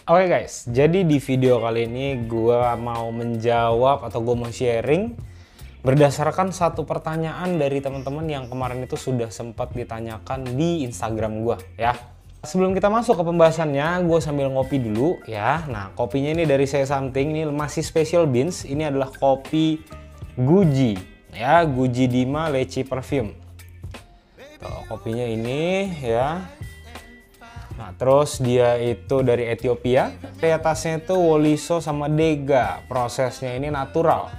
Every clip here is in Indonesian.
Oke guys, jadi di video kali ini gue mau menjawab atau gue mau sharing berdasarkan satu pertanyaan dari teman-teman yang kemarin itu sudah sempat ditanyakan di Instagram gue ya. Sebelum kita masuk ke pembahasannya, gue sambil ngopi dulu ya. Nah, kopinya ini dari Say Something, ini masih special beans. Ini adalah kopi Guji ya, Guji Dima Leci Perfume. Tuh, kopinya ini ya. Nah, terus dia itu dari Ethiopia. Varietasnya itu Woliso sama Dega. Prosesnya ini natural.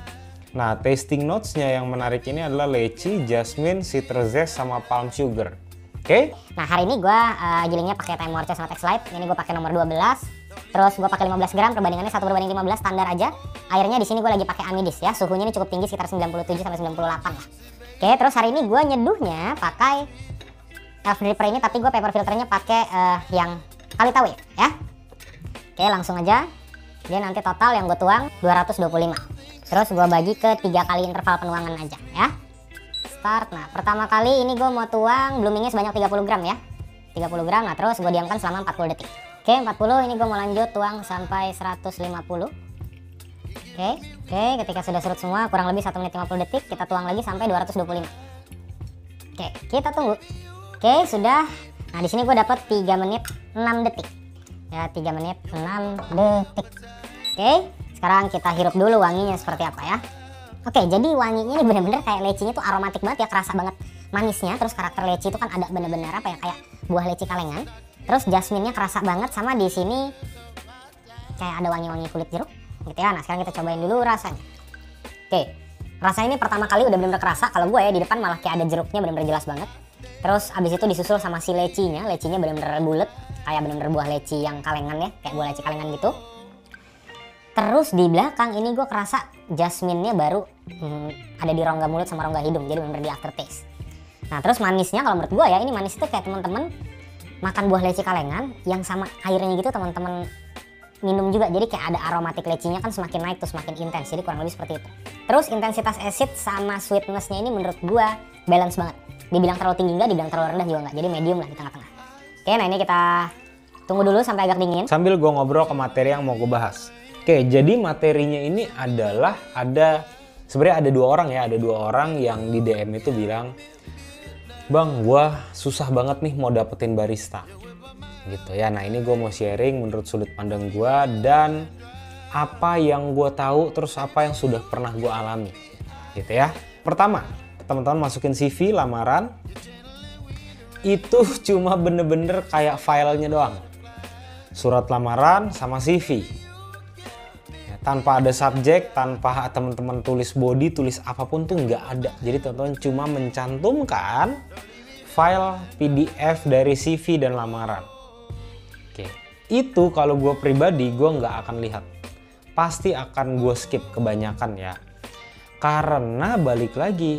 Nah, tasting notes-nya yang menarik ini adalah leci, jasmine, citrus zest, sama palm sugar. Oke? Nah, hari ini gue gilingnya pakai Time Warcha sama Tex Light. Ini gue pakai nomor 12. Terus gue pakai 15 gram, perbandingannya 1/15 standar aja. Airnya di sini gue lagi pakai Amidis ya. Suhunya ini cukup tinggi, sekitar 97 sampai 98 lah. Oke, terus hari ini gue nyeduhnya pakai elf dripper ini, tapi gue paper filternya pakai yang Kalita Wave ya. Oke, langsung aja. Dia nanti total yang gue tuang 225. Terus gue bagi ke 3 kali interval penuangan aja ya. Start. Nah, pertama kali ini gue mau tuang bloomingnya sebanyak 30 gram ya. 30 gram, nah terus gue diamkan selama 40 detik. Oke, 40, ini gue mau lanjut tuang sampai 150. Oke, ketika sudah surut semua, kurang lebih 1 menit 50 detik, kita tuang lagi sampai 225. Oke, kita tunggu. Oke, sudah. Nah, di sini gue dapat 3 menit 6 detik. Ya, 3 menit 6 detik. Oke, sekarang kita hirup dulu wanginya seperti apa ya. Oke, jadi wanginya ini bener-bener kayak lecinya tuh aromatik banget ya, kerasa banget manisnya. Terus karakter leci itu kan ada bener-bener apa ya, kayak buah leci kalengan. Terus jasminnya kerasa banget, sama di sini kayak ada wangi-wangi kulit jeruk gitu ya. Nah, sekarang kita cobain dulu rasanya. Oke, rasanya ini pertama kali udah bener-bener kerasa. Kalau gue ya di depan malah kayak ada jeruknya, bener-bener jelas banget. Terus abis itu disusul sama si lecinya bener-bener bulet, kayak bener-bener buah leci yang kalengan ya, kayak buah leci kalengan gitu. Terus di belakang ini gue kerasa jasminnya baru ada di rongga mulut sama rongga hidung, jadi bener-bener di aftertaste. Nah, terus manisnya kalau menurut gue ya, ini manis itu kayak teman-teman makan buah leci kalengan yang sama airnya gitu teman-teman minum juga, jadi kayak ada aromatik lecinya kan semakin naik tuh, semakin intens, jadi kurang lebih seperti itu. Terus intensitas acid sama sweetnessnya ini menurut gue balance banget. Dibilang terlalu tinggi enggak, dibilang terlalu rendah juga enggak, jadi medium lah di tengah-tengah. Oke, nah ini kita tunggu dulu sampai agak dingin. Sambil gue ngobrol ke materi yang mau gue bahas. Oke, jadi materinya ini adalah sebenarnya ada 2 orang ya, ada 2 orang yang di DM itu bilang, "Bang, gue susah banget nih mau dapetin barista." Gitu ya. Nah, ini gue mau sharing menurut sudut pandang gue dan apa yang gue tahu, terus apa yang sudah pernah gue alami. Gitu ya. Pertama, teman-teman masukin CV lamaran, itu cuma bener-bener kayak filenya doang. Surat lamaran sama CV. Tanpa ada subjek, tanpa teman-teman tulis body, tulis apapun tuh nggak ada. Jadi teman-teman cuma mencantumkan file PDF dari CV dan lamaran. Oke, itu kalau gue pribadi gue nggak akan lihat. Pasti akan gue skip kebanyakan ya. Karena balik lagi,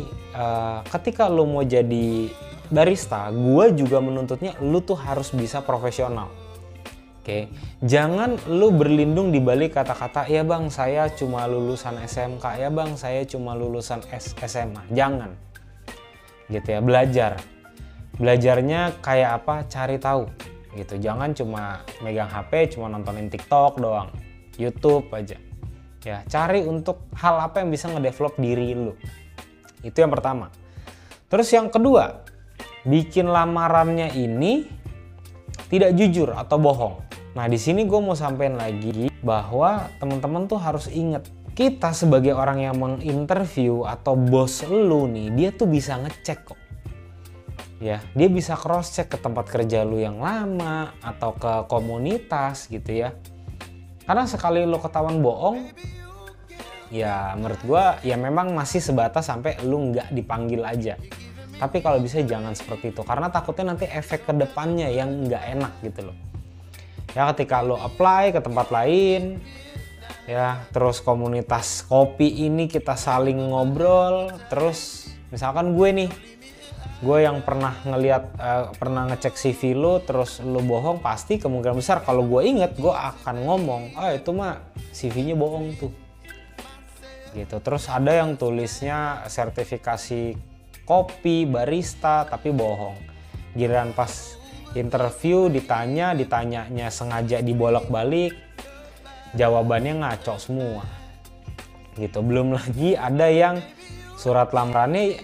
ketika lo mau jadi barista, gue juga menuntutnya lo tuh harus bisa profesional. Oke, jangan lu berlindung di balik kata-kata, "Ya bang, saya cuma lulusan SMK, ya bang, saya cuma lulusan SMA." Jangan. Gitu ya, belajarnya kayak apa, cari tahu gitu. Jangan cuma megang HP, cuma nontonin TikTok doang, YouTube aja ya. Cari untuk hal apa yang bisa ngedevelop diri lu. Itu yang pertama. Terus yang kedua, bikin lamarannya ini tidak jujur atau bohong. Nah, di sini gue mau sampein lagi bahwa teman-teman tuh harus inget, kita sebagai orang yang menginterview atau bos lu nih, dia tuh bisa ngecek kok. Ya, dia bisa cross check ke tempat kerja lu yang lama atau ke komunitas gitu ya. Karena sekali lu ketahuan bohong, ya menurut gue ya memang masih sebatas sampai lu nggak dipanggil aja. Tapi kalau bisa jangan seperti itu, karena takutnya nanti efek ke depannya yang nggak enak gitu loh. Ya, ketika lo apply ke tempat lain ya, terus komunitas kopi ini kita saling ngobrol, terus misalkan gue yang pernah pernah ngecek CV lo, terus lo bohong, pasti kemungkinan besar kalau gue inget gue akan ngomong, itu mah CV-nya bohong tuh gitu. Terus ada yang tulisnya sertifikasi kopi barista tapi bohong. Giliran pas interview, ditanyanya sengaja dibolak-balik, jawabannya ngaco semua gitu. Belum lagi ada yang surat lamarannya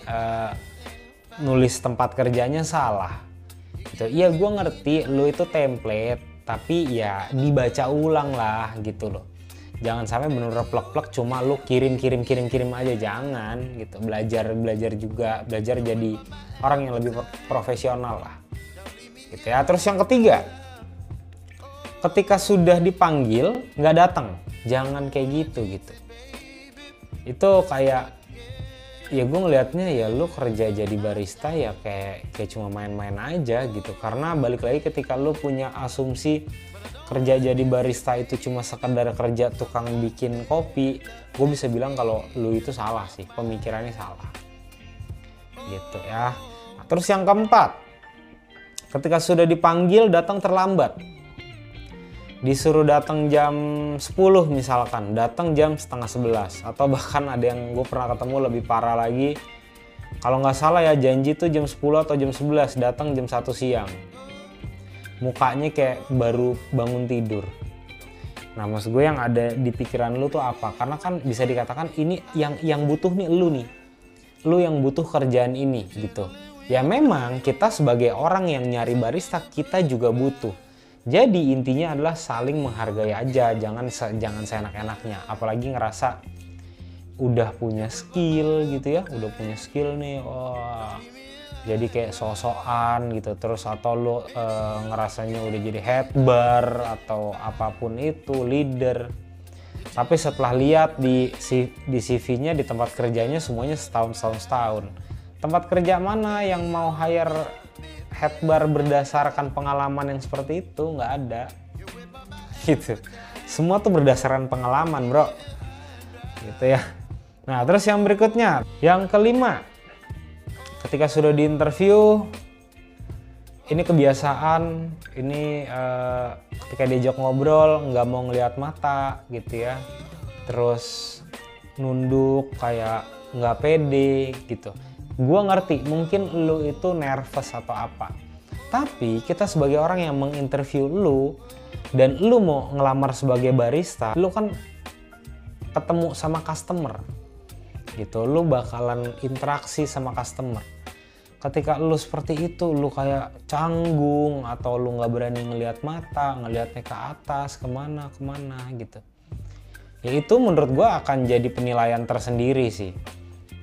nulis tempat kerjanya salah gitu. Iya gue ngerti lu itu template, tapi ya dibaca ulang lah gitu loh. Jangan sampai bener-bener plek-plek cuma lu kirim aja, jangan gitu. Belajar juga, belajar jadi orang yang lebih profesional lah gitu ya. Terus yang ketiga, ketika sudah dipanggil nggak datang, jangan kayak gitu. Itu kayak, ya gue ngelihatnya ya lu kerja jadi barista ya kayak cuma main-main aja gitu. Karena balik lagi, ketika lu punya asumsi kerja jadi barista itu cuma sekedar kerja tukang bikin kopi, gue bisa bilang kalau lu itu salah sih, pemikirannya salah gitu ya. Nah, terus yang keempat, ketika sudah dipanggil datang terlambat. Disuruh datang jam 10 misalkan, datang jam setengah 11, atau bahkan ada yang gue pernah ketemu lebih parah lagi, kalau nggak salah ya janji tuh jam 10 atau jam 11, datang jam 1 siang. Mukanya kayak baru bangun tidur. Nah maksud gue yang ada di pikiran lu tuh apa? Karena kan bisa dikatakan ini yang butuh nih lu yang butuh kerjaan ini gitu. Ya memang kita sebagai orang yang nyari barista, kita juga butuh. Jadi intinya adalah saling menghargai aja, jangan seenak-enaknya. Apalagi ngerasa udah punya skill gitu ya, udah punya skill nih, jadi kayak sok-sokan gitu. Terus atau lo ngerasanya udah jadi head bar atau apapun itu, leader. Tapi setelah lihat di CV-nya, di tempat kerjanya semuanya setahun. Tempat kerja mana yang mau hire head bar berdasarkan pengalaman yang seperti itu? Nggak ada gitu. Semua tuh berdasarkan pengalaman bro gitu ya. Nah terus yang berikutnya, yang kelima, ketika sudah diinterview, ini kebiasaan, ini ketika diajak ngobrol nggak mau ngelihat mata gitu ya, terus nunduk kayak nggak pede gitu. Gua ngerti mungkin lu itu nervous atau apa, tapi kita sebagai orang yang menginterview lu dan lu mau ngelamar sebagai barista, lu kan ketemu sama customer gitu, lu bakalan interaksi sama customer. Ketika lu seperti itu, lu kayak canggung atau lu nggak berani ngelihat mata, ngelihatnya ke atas, kemana gitu, ya itu menurut gue akan jadi penilaian tersendiri sih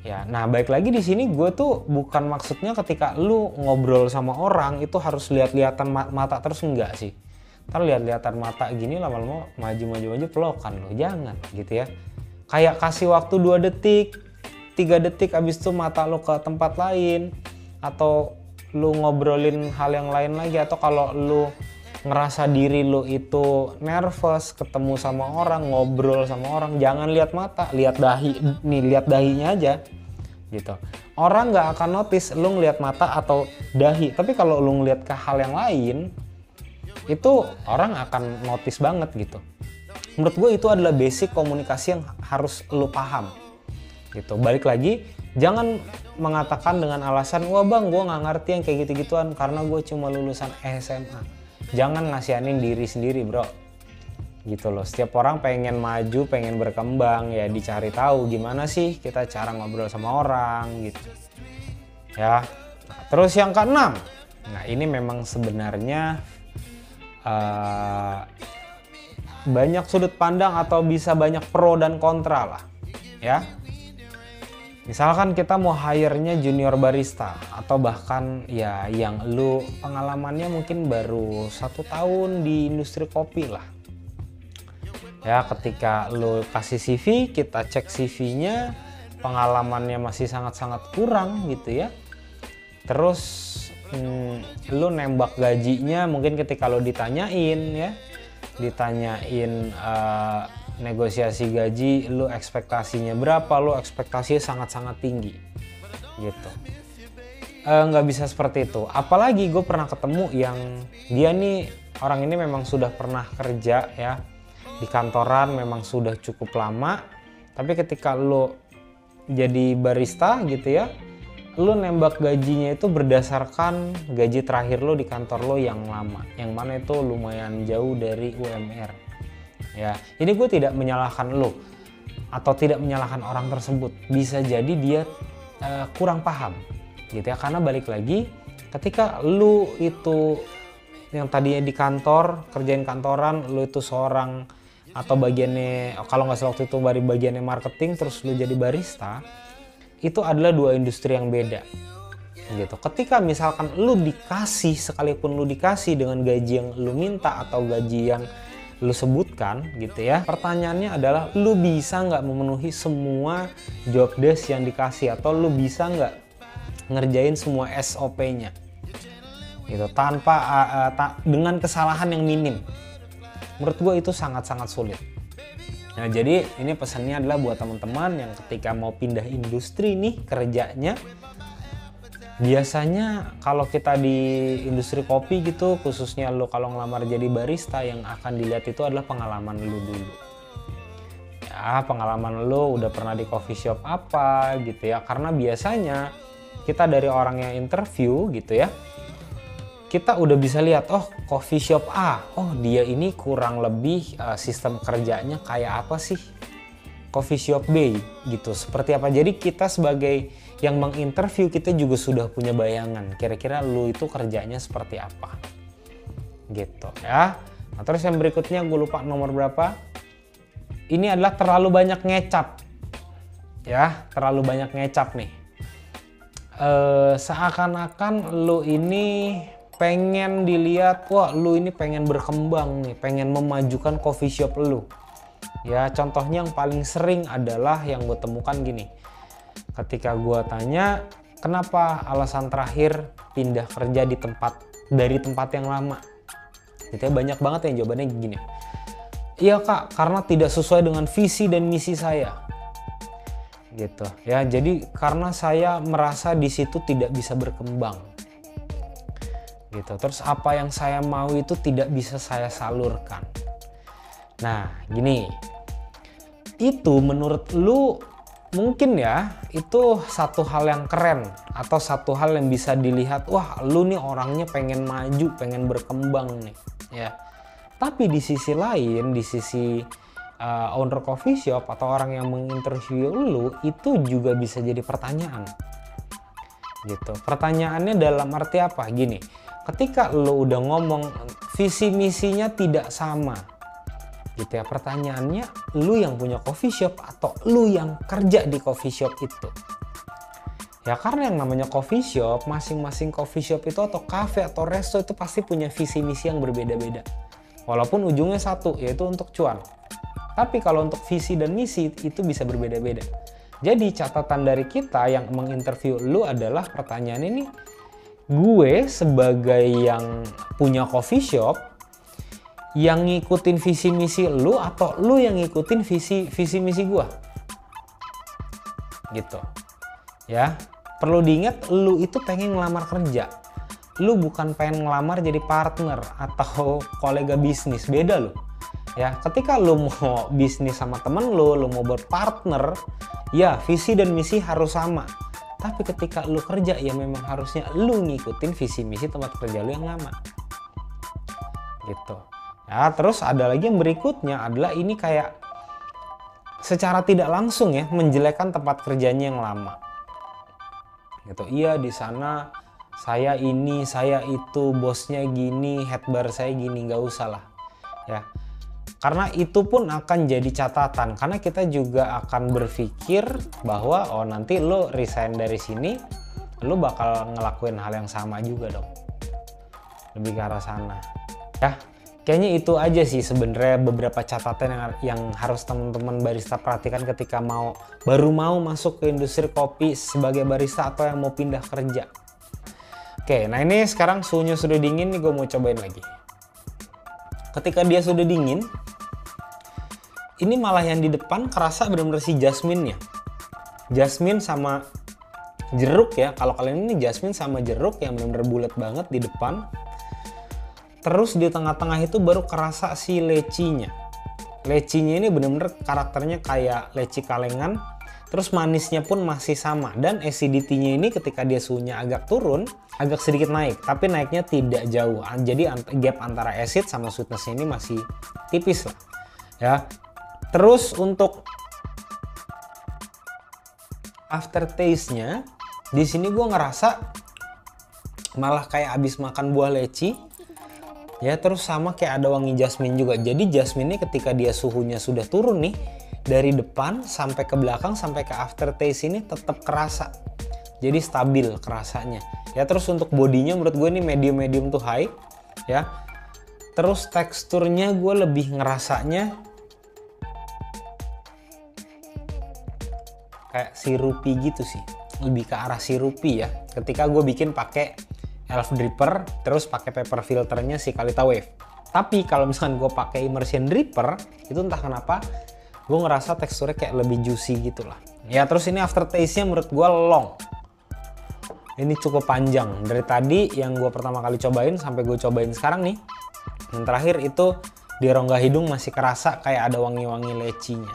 ya. Nah baik lagi di sini gue tuh bukan maksudnya ketika lu ngobrol sama orang itu harus lihat-lihatan mata terus, enggak sih. Ntar lihat-lihatan mata gini lama-lama maju pelokan lo, jangan gitu ya. Kayak kasih waktu 2 detik 3 detik abis itu mata lo ke tempat lain, atau lu ngobrolin hal yang lain lagi. Atau kalau lu ngerasa diri lu itu nervous ketemu sama orang, ngobrol sama orang, jangan lihat mata, lihat dahi nih, lihat dahinya aja gitu. Orang nggak akan notice lu ngelihat mata atau dahi, tapi kalau lu ngelihat ke hal yang lain itu orang akan notice banget gitu. Menurut gue itu adalah basic komunikasi yang harus lu paham gitu. Balik lagi, jangan mengatakan dengan alasan, wah bang gue nggak ngerti yang kayak gitu-gituan karena gue cuma lulusan SMA. Jangan ngasihanin diri sendiri bro gitu loh. Setiap orang pengen maju, pengen berkembang, ya dicari tahu gimana sih kita cara ngobrol sama orang gitu ya. Nah, terus yang keenam, nah ini memang sebenarnya banyak sudut pandang atau bisa banyak pro dan kontra lah ya. Misalkan kita mau hire-nya junior barista, atau bahkan ya yang lu pengalamannya mungkin baru 1 tahun di industri kopi lah ya. Ketika lu kasih CV, kita cek CV-nya, pengalamannya masih sangat-sangat kurang gitu ya. Terus lu nembak gajinya, mungkin ketika lu ditanyain ya, negosiasi gaji, lu ekspektasinya berapa, lu ekspektasinya sangat-sangat tinggi gitu. Nggak bisa seperti itu. Apalagi gue pernah ketemu yang dia nih, orang ini memang sudah pernah kerja ya di kantoran, memang sudah cukup lama, tapi ketika lu jadi barista gitu ya, lu nembak gajinya itu berdasarkan gaji terakhir lu di kantor lu yang lama, yang mana itu lumayan jauh dari UMR. Ya, ini gue tidak menyalahkan lu atau tidak menyalahkan orang tersebut. Bisa jadi dia kurang paham, gitu ya. Karena balik lagi, ketika lu itu yang tadinya di kantor, kerjain kantoran, lu itu seorang atau bagiannya, kalau nggak salah waktu itu dari bagiannya marketing, terus lu jadi barista, itu adalah dua industri yang beda gitu. Ketika misalkan lu dikasih, sekalipun lu dikasih dengan gaji yang lu minta atau gaji yang lu sebutkan gitu ya, pertanyaannya adalah lu bisa nggak memenuhi semua job desk yang dikasih, atau lu bisa nggak ngerjain semua SOP-nya gitu tanpa dengan kesalahan yang minim. Menurut gue itu sangat-sangat sulit. Nah, jadi ini pesannya adalah buat teman-teman yang ketika mau pindah industri nih kerjanya, biasanya kalau kita di industri kopi gitu, khususnya lo kalau ngelamar jadi barista, yang akan dilihat itu adalah pengalaman lo dulu. Ya, pengalaman lo udah pernah di coffee shop apa gitu ya, karena biasanya kita dari orang yang interview gitu ya, kita udah bisa lihat, oh coffee shop A, oh dia ini kurang lebih sistem kerjanya kayak apa sih. Coffee shop B gitu, seperti apa. Jadi kita sebagai yang menginterview, kita juga sudah punya bayangan kira-kira lu itu kerjanya seperti apa gitu ya. Nah, terus yang berikutnya gue lupa nomor berapa. Ini adalah terlalu banyak ngecap ya, terlalu banyak ngecap nih. Seakan-akan lu ini pengen dilihat, wah lu ini pengen berkembang nih, pengen memajukan coffee shop lu. Ya, contohnya yang paling sering adalah yang gue temukan gini. Ketika gue tanya, kenapa alasan terakhir pindah kerja dari tempat yang lama? Gitu ya, banyak banget yang jawabannya gini. Iya kak, karena tidak sesuai dengan visi dan misi saya. Gitu ya, jadi karena saya merasa di situ tidak bisa berkembang. Gitu. Terus apa yang saya mau itu tidak bisa saya salurkan. Nah, gini. Itu menurut lu mungkin ya, itu satu hal yang keren atau satu hal yang bisa dilihat, wah lu nih orangnya pengen maju, pengen berkembang nih, ya. Tapi di sisi lain, di sisi owner coffee shop atau orang yang menginterview lu, itu juga bisa jadi pertanyaan. Gitu. Pertanyaannya dalam arti apa? Gini. Ketika lo udah ngomong visi misinya tidak sama gitu ya, pertanyaannya lu yang punya coffee shop atau lu yang kerja di coffee shop itu. Ya karena yang namanya coffee shop, masing-masing coffee shop itu atau cafe atau resto itu pasti punya visi misi yang berbeda-beda. Walaupun ujungnya satu, yaitu untuk cuan. Tapi kalau untuk visi dan misi itu bisa berbeda-beda. Jadi catatan dari kita yang menginterview lu adalah pertanyaan ini, gue sebagai yang punya coffee shop yang ngikutin visi misi lu atau lu yang ngikutin visi misi gue gitu ya. Perlu diingat, lu itu pengen ngelamar kerja, lu bukan pengen ngelamar jadi partner atau kolega bisnis, beda lu ya. Ketika lu mau bisnis sama temen lu mau berpartner, ya visi dan misi harus sama. Tapi ketika lu kerja, ya memang harusnya lu ngikutin visi misi tempat kerja lu yang lama. Gitu. Ya, terus ada lagi yang berikutnya adalah ini kayak secara tidak langsung ya menjelekkan tempat kerjanya yang lama. Gitu. Iya, di sana saya ini, saya itu, bosnya gini, head bar saya gini, nggak usah lah. Ya. Karena itu pun akan jadi catatan, karena kita juga akan berpikir bahwa oh nanti lo resign dari sini, lo bakal ngelakuin hal yang sama juga dong. Lebih ke arah sana. Ya, kayaknya itu aja sih sebenarnya beberapa catatan yang harus teman-teman barista perhatikan ketika baru mau masuk ke industri kopi sebagai barista atau yang mau pindah kerja. Oke, nah ini sekarang suhunya sudah dingin nih, gue mau cobain lagi. Ketika dia sudah dingin, ini malah yang di depan kerasa benar-benar si jasminnya. Jasmin sama jeruk ya. Kalau kalian ini jasmin sama jeruk yang benar-benar bulat banget di depan. Terus di tengah-tengah itu baru kerasa si lecinya. Lecinya ini benar-benar karakternya kayak leci kalengan, terus manisnya pun masih sama, dan acidity-nya ini ketika dia suhunya agak turun, agak sedikit naik, tapi naiknya tidak jauh. Jadi gap antara acid sama sweetness ini masih tipis lah ya. Terus untuk aftertaste-nya di sini gue ngerasa malah kayak abis makan buah leci ya, terus sama kayak ada wangi jasmine juga. Jadi jasmine ini ketika dia suhunya sudah turun nih, dari depan sampai ke belakang sampai ke aftertaste ini tetap kerasa, jadi stabil kerasanya ya. Terus untuk bodinya menurut gue ini medium to high ya. Terus teksturnya gue lebih ngerasanya kayak sirupi gitu sih, lebih ke arah sirupi ya. Ketika gue bikin pakai elf dripper terus pakai paper filternya si Kalita Wave. Tapi kalau misalkan gue pakai immersion dripper itu entah kenapa gue ngerasa teksturnya kayak lebih juicy gitu lah ya. Terus ini aftertaste-nya menurut gue long, ini cukup panjang dari tadi yang gue pertama kali cobain sampai gue cobain sekarang nih. Yang terakhir itu di rongga hidung masih kerasa kayak ada wangi-wangi lecinya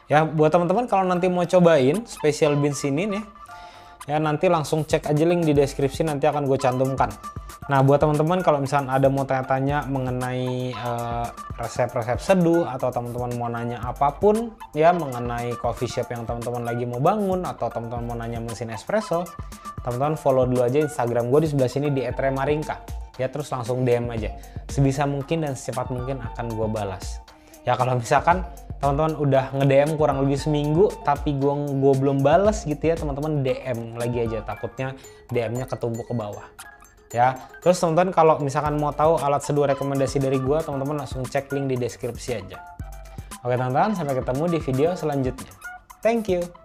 ya. Buat teman-teman kalau nanti mau cobain special beans ini nih ya, nanti langsung cek aja link di deskripsi, nanti akan gue cantumkan. Nah buat teman-teman kalau misalnya ada mau tanya-tanya mengenai resep-resep seduh, atau teman-teman mau nanya apapun ya mengenai coffee shop yang teman-teman lagi mau bangun, atau teman-teman mau nanya mesin espresso, teman-teman follow dulu aja Instagram gue di sebelah sini di @remaringka ya. Terus langsung DM aja, sebisa mungkin dan secepat mungkin akan gue balas ya. Kalau misalkan teman-teman udah nge-DM kurang lebih seminggu tapi gue belum balas gitu ya, teman-teman DM lagi aja, takutnya DM-nya ketumpuk ke bawah ya. Terus teman-teman kalau misalkan mau tahu alat seduh rekomendasi dari gue, teman-teman langsung cek link di deskripsi aja. Oke teman-teman, sampai ketemu di video selanjutnya. Thank you.